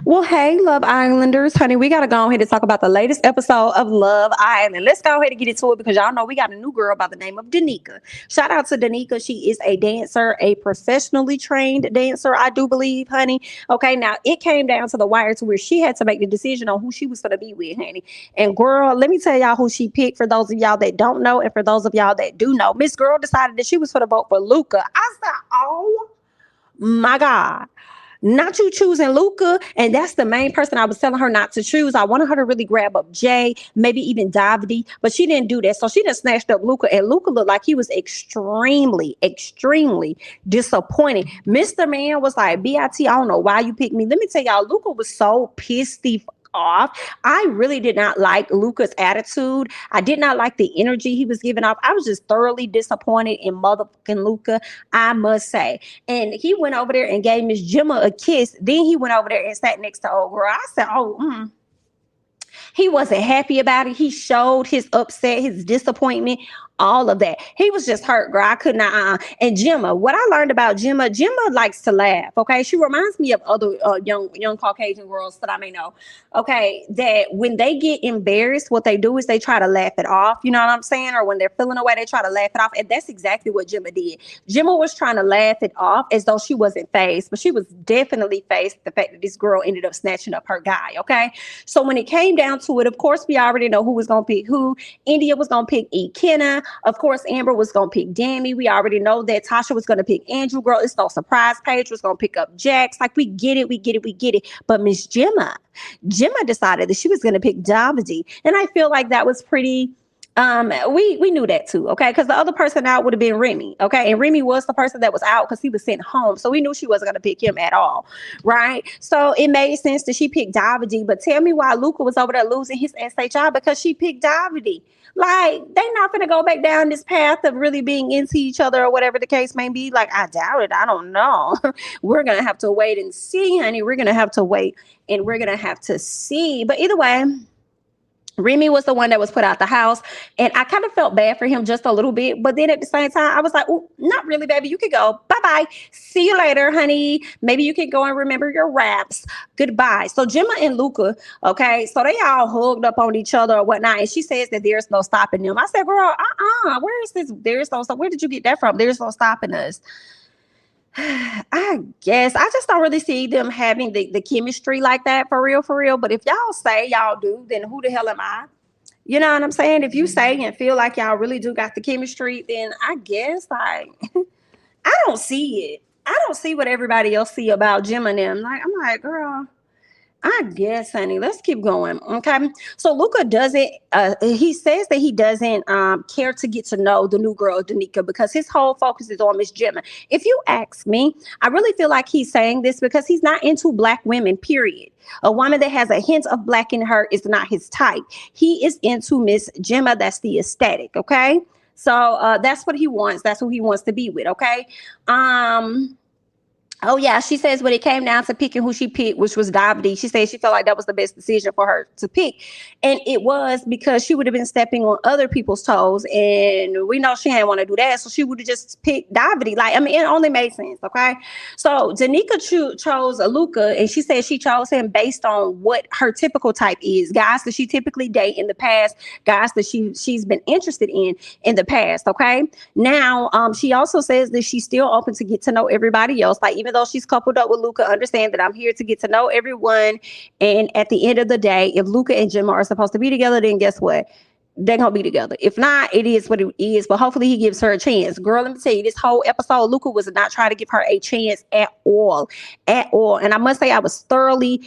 Well, hey, Love Islanders, honey, we got to go ahead and talk about the latest episode of Love Island. Let's go ahead and get into it because y'all know we got a new girl by the name of Danika. Shout out to Danika. She is a dancer, a professionally trained dancer, I do believe, honey. Okay, now it came down to the wire to where she had to make the decision on who she was going to be with, honey. And girl, let me tell y'all who she picked for those of y'all that don't know and for those of y'all that do know. Miss Girl decided that she was going to vote for Luca. I said, oh my God. Not you choosing Luca, and that's the main person I was telling her not to choose. I wanted her to really grab up Jay, maybe even Davide, but she didn't do that. So she just snatched up Luca, and Luca looked like he was extremely disappointed. Mr. Man was like, "Bit, I don't know why you picked me." Let me tell y'all, Luca was so pissed the off. I really did not like Luca's attitude. I did not like the energy he was giving off. I was just thoroughly disappointed in motherfucking Luca, I must say. And he went over there and gave Miss Gemma a kiss. Then he went over there and sat next to old girl. I said, he wasn't happy about it. He showed his upset, his disappointment, all of that. He was just hurt, girl. I could not. And Gemma, what I learned about Gemma, Gemma likes to laugh. Okay, she reminds me of other young Caucasian girls that I may know. Okay, that when they get embarrassed, what they do is they try to laugh it off. You know what I'm saying? Or when they're feeling away, they try to laugh it off. And that's exactly what Gemma did. Gemma was trying to laugh it off as though she wasn't faced, but she was definitely faced the fact that this girl ended up snatching up her guy. Okay, so when it came down to it, of course, we already know who was gonna pick who. India was gonna pick E. Kenna. Of course, Amber was going to pick Danny. We already know that Tasha was going to pick Andrew. Girl, it's no surprise. Paige was going to pick up Jax. Like, we get it. But Miss Gemma decided that she was going to pick Davide. And I feel like that was pretty... we knew that too, okay? Because the other person out would have been Remy, okay? And Remy was the person that was out because he was sent home. So we knew she wasn't going to pick him at all, right? So it made sense that she picked Davide. But tell me why Luca was over there losing his SHI because she picked Davide. Like, they not going to go back down this path of really being into each other or whatever the case may be. Like, I doubt it. I don't know. We're going to have to wait and see, honey. We're going to have to wait and we're going to have to see. But either way, Remy was the one that was put out the house, and I kind of felt bad for him just a little bit. But then at the same time, I was like, oh, not really, baby. You could go. Bye-bye. See you later, honey. Maybe you can go and remember your raps. Goodbye. So Gemma and Luca, okay, so they all hugged up on each other or whatnot, and she says that there's no stopping them. I said, girl, where is this? There's no stop. Where did you get that from? There's no stopping us. I guess I just don't really see them having the chemistry like that for real. But if y'all say y'all do, then who the hell am I? You know what I'm saying? If you say and feel like y'all really do got the chemistry, then I guess like I don't see it. I don't see what everybody else see about Jim and them. Like, I'm like, girl, I guess, honey, let's keep going. Okay. So Luca doesn't, he says that he doesn't care to get to know the new girl, Danika, because his whole focus is on Miss Gemma. If you ask me, I really feel like he's saying this because he's not into black women, period. A woman that has a hint of black in her is not his type. He is into Miss Gemma. That's the aesthetic. Okay. So that's what he wants. That's who he wants to be with. Okay. Oh, yeah. She says when it came down to picking who she picked, which was Davide, she said she felt like that was the best decision for her to pick. And it was because she would have been stepping on other people's toes. And we know she didn't want to do that. So she would have just picked Davide. Like, I mean, it only made sense. Okay. So Danika chose Luca, and she said she chose him based on what her typical type is. Guys that she typically date in the past, guys that she's been interested in the past. Okay. Now, she also says that she's still open to get to know everybody else. Like, even though she's coupled up with Luca, understand that I'm here to get to know everyone. And at the end of the day, if Luca and Gemma are supposed to be together, then guess what? They're gonna be together. If not, it is what it is. But hopefully he gives her a chance. Girl, let me tell you, this whole episode, Luca was not trying to give her a chance at all. And I must say, I was thoroughly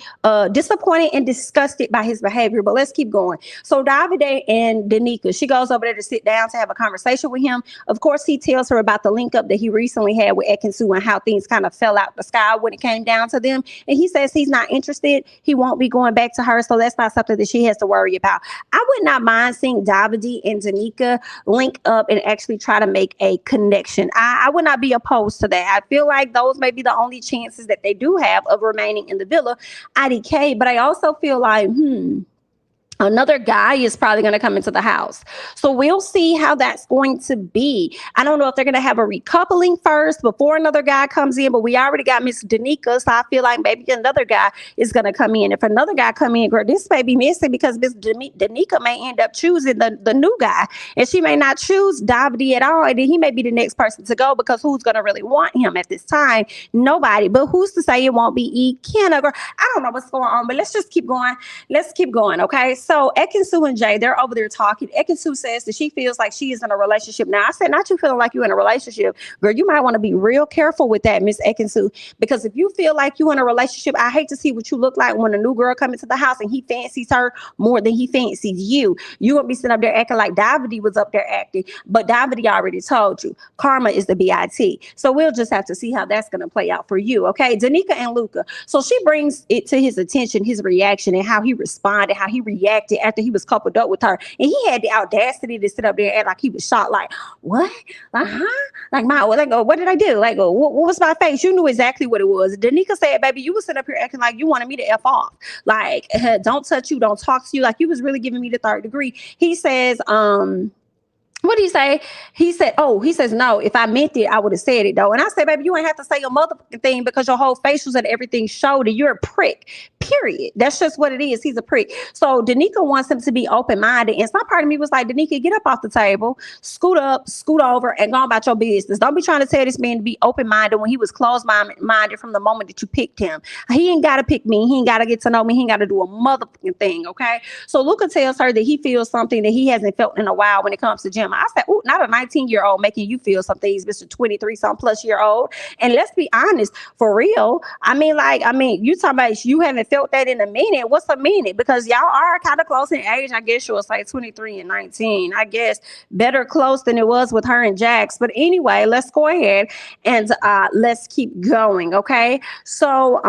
disappointed and disgusted by his behavior. But let's keep going. So Davide and Danika, she goes over there to sit down to have a conversation with him. Of course, he tells her about the link up that he recently had with Ekansu and how things kind of fell out the sky when it came down to them. And he says he's not interested. He won't be going back to her. So that's not something that she has to worry about. I would not mind seeing Davide and Danika link up and actually try to make a connection. I would not be opposed to that. I feel like those may be the only chances that they do have of remaining in the villa IDK. But I also feel like, another guy is probably going to come into the house. So we'll see how that's going to be. I don't know if they're going to have a recoupling first before another guy comes in, but we already got Miss Danika, so I feel like maybe another guy is going to come in. If another guy come in, girl, this may be missing because Miss Danika may end up choosing the new guy, and she may not choose Davide at all, and then he may be the next person to go because who's going to really want him at this time? Nobody. But who's to say it won't be E. Kenna? Girl, I don't know what's going on, but let's just keep going. Let's keep going, okay? So Ekinsu and Jay, they're over there talking. Ekinsu says that she feels like she is in a relationship. Now, I said, not you feeling like you're in a relationship. Girl, you might want to be real careful with that, Miss Ekinsu, because if you feel like you're in a relationship, I hate to see what you look like when a new girl comes into the house and he fancies her more than he fancies you. You won't be sitting up there acting like Davide was up there acting, but Davide already told you. Karma is the BIT. So we'll just have to see how that's going to play out for you, okay? Danika and Luca. So she brings it to his attention, his reaction and how he responded, how he reacted after he was coupled up with her. And he had the audacity to sit up there and act like he was shocked, like, what? Like, huh? Like, what did I do? Like, what was my face? You knew exactly what it was. Danika said, baby, you was sitting up here acting like you wanted me to F off. Like, don't touch you, don't talk to you. Like, you was really giving me the third degree. He says, what did he say? He says, no, if I meant it, I would have said it though. And I said, baby, you ain't have to say a motherfucking thing because your whole facials and everything showed it. You're a prick, period. That's just what it is. He's a prick. So Danika wants him to be open-minded. And some part of me was like, Danika, get up off the table, scoot up, scoot over, and go about your business. Don't be trying to tell this man to be open-minded when he was closed-minded from the moment that you picked him. He ain't got to pick me. He ain't got to get to know me. He ain't got to do a motherfucking thing, okay? So Luca tells her that he feels something that he hasn't felt in a while when it comes to Gemma. I said, oh, not a 19-year-old making you feel some things, Mr. 23-something plus year old. And let's be honest, for real. I mean, you talking about you haven't felt that in a minute. What's a minute? Because y'all are kind of close in age. I guess you'll say 23 and 19. I guess better close than it was with her and Jax. But anyway, let's go ahead and let's keep going, okay? So,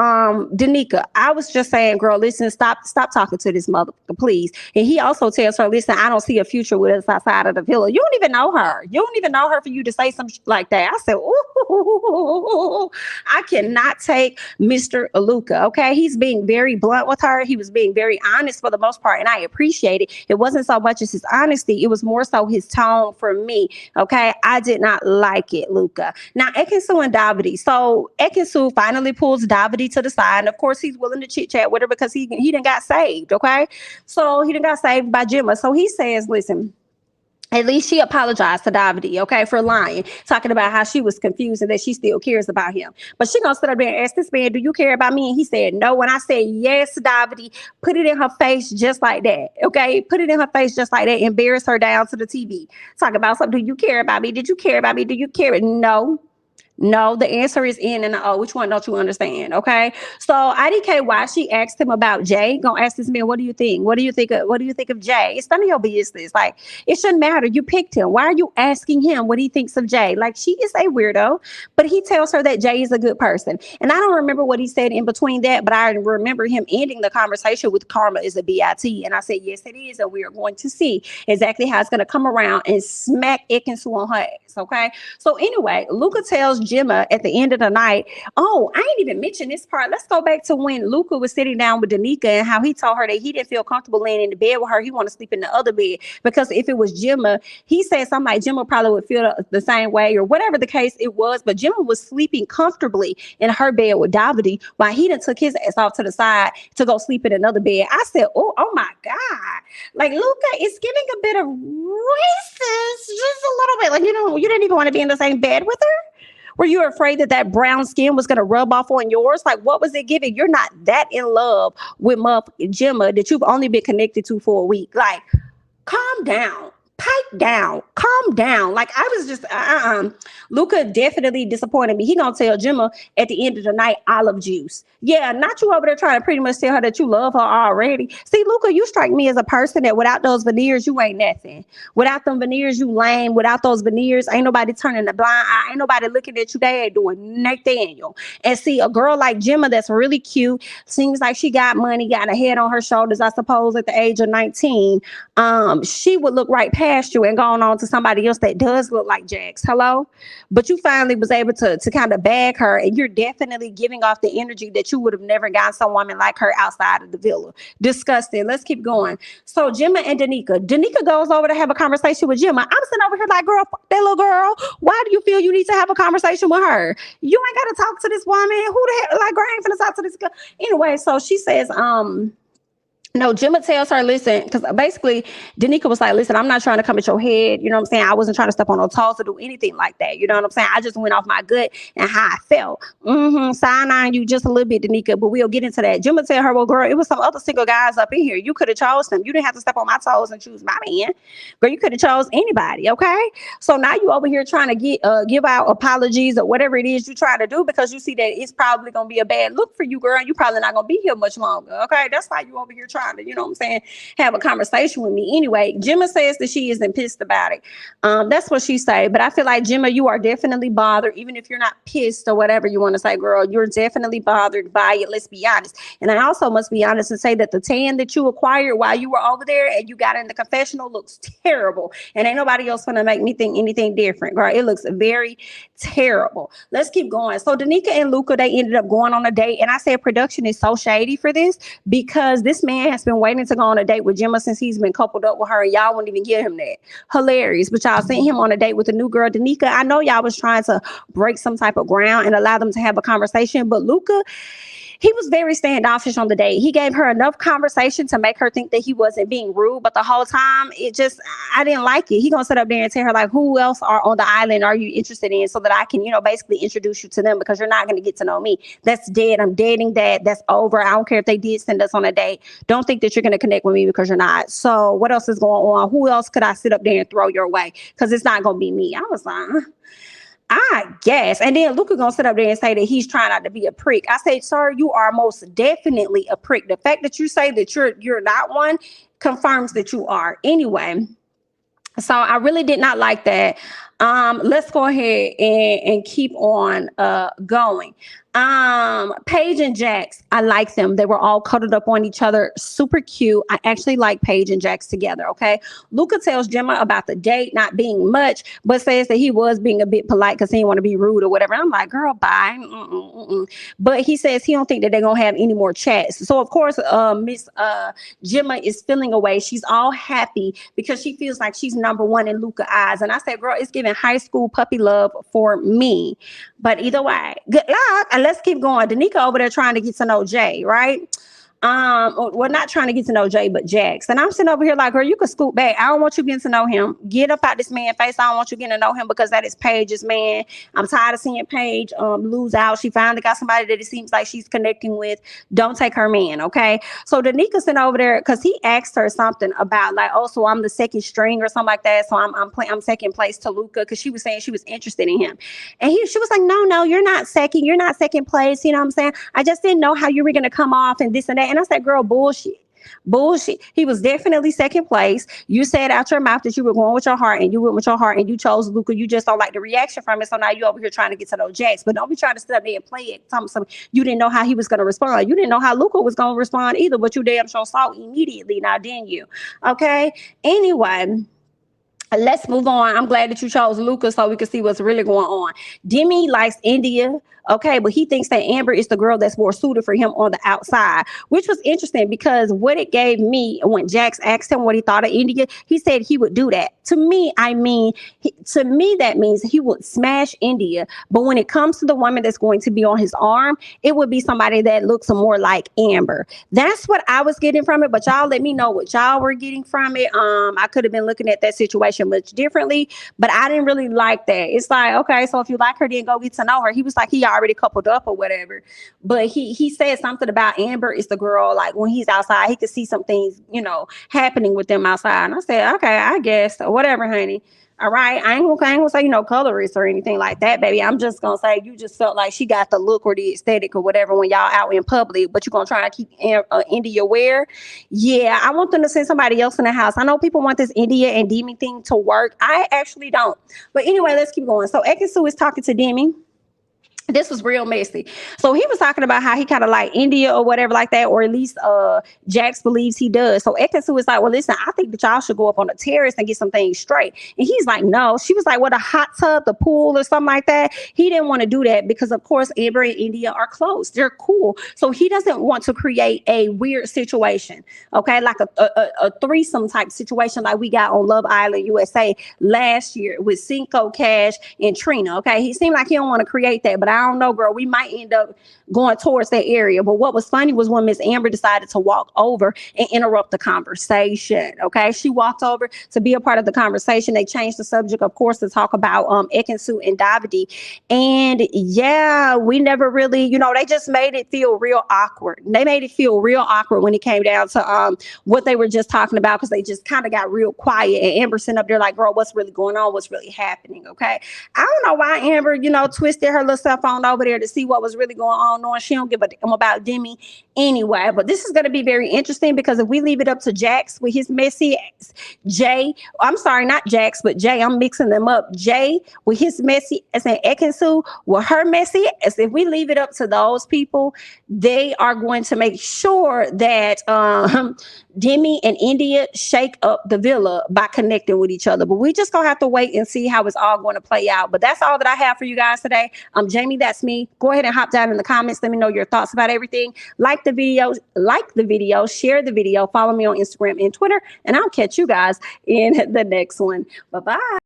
Danika, I was just saying, girl, listen, stop talking to this motherfucker, please. And he also tells her, listen, I don't see a future with us outside of the villa. You don't even know her. You don't even know her for you to say something like that. I said, ooh, I cannot take Mr. Luca, okay? He's being very blunt with her. He was being very honest for the most part, and I appreciate it. It wasn't so much as his honesty. It was more so his tone for me, okay? I did not like it, Luca. Now, Ekinsu and Davide. So Ekinsu finally pulls Davide to the side, and of course, he's willing to chit-chat with her because he done got saved, okay? So he done got saved by Gemma. So he says, listen, at least she apologized to Davide, okay, for lying, talking about how she was confused and that she still cares about him. But she gonna sit up there and ask this man, do you care about me? And he said no. And I said, yes, Davide, put it in her face just like that, okay? Put it in her face just like that. Embarrass her down to the TV. Talk about something. Do you care about me? Did you care about me? Do you care? No. No, the answer is in and O. Which one don't you understand? Okay. So IDK, why she asked him about Jay, gonna ask this man, what do you think? What do you think of Jay? It's none of your business. Like, it shouldn't matter. You picked him. Why are you asking him what he thinks of Jay? Like, she is a weirdo, but he tells her that Jay is a good person. And I don't remember what he said in between that, but I remember him ending the conversation with karma is a BIT. And I said, yes, it is. And we are going to see exactly how it's going to come around and smack Ekinsu on her ass. Okay. So anyway, Luca tells Gemma at the end of the night, oh, I ain't even mentioned this part. Let's go back to when Luca was sitting down with Danika and how he told her that he didn't feel comfortable laying in the bed with her. He wanted to sleep in the other bed because if it was Gemma, he said something like Gemma probably would feel the same way or whatever the case it was. But Gemma was sleeping comfortably in her bed with Davide while he done took his ass off to the side to go sleep in another bed. I said, oh my God. Like, Luca is giving a bit of racist, just a little bit. Like, you didn't even want to be in the same bed with her. Were you afraid that brown skin was going to rub off on yours? Like, what was it giving? You're not that in love with motherfucking Gemma that you've only been connected to for a week. Like, calm down. Pipe down, calm down. Like, I was just, Luca definitely disappointed me. He gonna tell Gemma at the end of the night, olive juice. Yeah, not you over there trying to pretty much tell her that you love her already. See, Luca, you strike me as a person that without those veneers, you ain't nothing. Without them veneers, you lame. Without those veneers, ain't nobody turning the blind eye. Ain't nobody looking at you. They ain't doing Nathaniel. And see, a girl like Gemma that's really cute, seems like she got money, got a head on her shoulders, I suppose, at the age of 19, she would look right past past you and gone on to somebody else that does look like Jax. Hello? But you finally was able to kind of bag her, and you're definitely giving off the energy that you would have never gotten some woman like her outside of the villa. Disgusting. Let's keep going. So Gemma and Danika goes over to have a conversation with Gemma. I'm sitting over here like, girl, fuck that little girl. Why do you feel you need to have a conversation with her? You ain't got to talk to this woman. Who the hell, like, girl, I ain't finna talk to this girl. Anyway, so she says, no, Gemma tells her, listen, because basically Danika was like, listen, I'm not trying to come at your head. You know what I'm saying? I wasn't trying to step on no toes or do anything like that. You know what I'm saying? I just went off my gut and how I felt. Sign on you just a little bit, Danika, but we'll get into that. Gemma tell her, well, girl, it was some other single guys up in here. You could have chose them. You didn't have to step on my toes and choose my man. Girl, you could have chose anybody, okay? So now you over here trying to give out apologies or whatever it is you try to do because you see that it's probably going to be a bad look for you, girl. You probably not going to be here much longer, okay? That's why you over here trying to, you know what I'm saying, have a conversation with me. Anyway, Gemma says that she isn't pissed about it. That's what she say. But I feel like, Gemma, you are definitely bothered, even if you're not pissed or whatever you want to say, girl. You're definitely bothered by it. Let's be honest. And I also must be honest and say that the tan that you acquired while you were over there and you got in the confessional looks terrible. And ain't nobody else gonna make me think anything different, girl. It looks very terrible. Let's keep going. So Danika and Luca, they ended up going on a date. And I said production is so shady for this because this man has been waiting to go on a date with Gemma since he's been coupled up with her, and y'all wouldn't even give him that. Hilarious. But y'all sent him on a date with a new girl, Danika. I know y'all was trying to break some type of ground and allow them to have a conversation, but Luca, he was very standoffish on the date. He gave her enough conversation to make her think that he wasn't being rude, but the whole time, I didn't like it. He gonna sit up there and tell her, like, who else are on the island are you interested in so that I can, basically introduce you to them because you're not gonna get to know me. That's dead. I'm dating that. That's over. I don't care if they did send us on a date. Don't think that you're gonna connect with me because you're not. So what else is going on? Who else could I sit up there and throw your way? Because it's not gonna be me. I was like, I guess. And then Luca gonna sit up there and say that he's trying not to be a prick. I say, sir, you are most definitely a prick. The fact that you say that you're not one confirms that you are. Anyway, so I really did not like that. Let's go ahead and keep on going. Paige and Jax, I like them. They were all cuddled up on each other. Super cute. I actually like Paige and Jax together, okay? Luca tells Gemma about the date not being much, but says that he was being a bit polite because he didn't want to be rude or whatever. I'm like, girl, bye. But he says he don't think that they're going to have any more chats. So, of course, Miss Gemma is feeling away. She's all happy because she feels like she's number one in Luca's eyes. And I said, girl, it's giving high school puppy love for me. But either way, good luck. And let's keep going. Danika over there trying to get to know Jay, right? Well, not trying to get to know Jay, but Jax. And I'm sitting over here like, girl, you could scoot back. I don't want you getting to know him. Get up out this man's face. I don't want you getting to know him because that is Paige's man. I'm tired of seeing Paige lose out. She finally got somebody that it seems like she's connecting with. Don't take her man, okay? So Danika sitting over there because he asked her something about like, oh, so I'm the second string or something like that. So I'm second place to Luca because she was saying she was interested in him. And she was like, no, you're not second. You're not second place. You know what I'm saying? I just didn't know how you were going to come off and this and that. And I said, girl, bullshit. He was definitely second place. You said out your mouth that you were going with your heart and you went with your heart and you chose Luca. You just don't like the reaction from it. So now you over here trying to get to know Jax. But don't be trying to sit up there and play it. You didn't know how he was going to respond. You didn't know how Luca was going to respond either, but you damn sure saw immediately now, didn't you? Okay. Anyway. Let's move on. I'm glad that you chose Luca so we can see what's really going on. Demi likes India, okay, but he thinks that Amber is the girl that's more suited for him on the outside, which was interesting because what it gave me when Jax asked him what he thought of India, he said he would do that. To me, that means he would smash India. But when it comes to the woman that's going to be on his arm, it would be somebody that looks more like Amber. That's what I was getting from it. But y'all let me know what y'all were getting from it. I could have been looking at that situation much differently, but I didn't really like that. It's like, okay, so if you like her, then go get to know her. He was like, he already coupled up or whatever. But he said something about Amber is the girl, like when he's outside, he could see some things, happening with them outside. And I said, okay, I guess, or whatever, honey. All right. I ain't gonna say, colorist or anything like that, baby. I'm just gonna say you just felt like she got the look or the aesthetic or whatever when y'all out in public, but you're gonna try to keep India aware. Yeah, I want them to send somebody else in the house. I know people want this India and Demi thing to work. I actually don't. But anyway, let's keep going. So Ekin Sue is talking to Demi. This was real messy. So he was talking about how he kind of like India or whatever like that, or at least Jax believes he does. So Ekansu was like, well, listen, I think that y'all should go up on the terrace and get some things straight. And he's like, no. She was like, what, a hot tub, the pool or something like that? He didn't want to do that because, of course, Amber and India are close. They're cool. So he doesn't want to create a weird situation, okay? Like a threesome type situation like we got on Love Island USA last year with Cinco, Cash, and Trina, okay? He seemed like he don't want to create that, but I don't know, girl. We might end up going towards that area. But what was funny was when Miss Amber decided to walk over and interrupt the conversation. Okay, she walked over to be a part of the conversation. They changed the subject, of course, to talk about Ekansu and Davide. And yeah, we never really, they just made it feel real awkward. They made it feel real awkward when it came down to what they were just talking about, because they just kind of got real quiet. And Amber sitting up there like, girl, what's really going on? What's really happening? Okay, I don't know why Amber, twisted her little cell phone over there to see what was really going on, knowing she don't give a damn about Demi anyway. But this is going to be very interesting, because if we leave it up to Jax with his messy ass, Jay, I'm sorry, not Jax, but Jay, I'm mixing them up. Jay with his messy ass and Ekansu with her messy ass. If we leave it up to those people, they are going to make sure that Demi and India shake up the villa by connecting with each other. But we just gonna have to wait and see how it's all going to play out. But that's all that I have for you guys today. I'm Jamie, that's me. Go ahead and hop down in the comments. Let me know your thoughts about everything. Like the video, share the video, follow me on Instagram and Twitter, and I'll catch you guys in the next one. Bye-bye.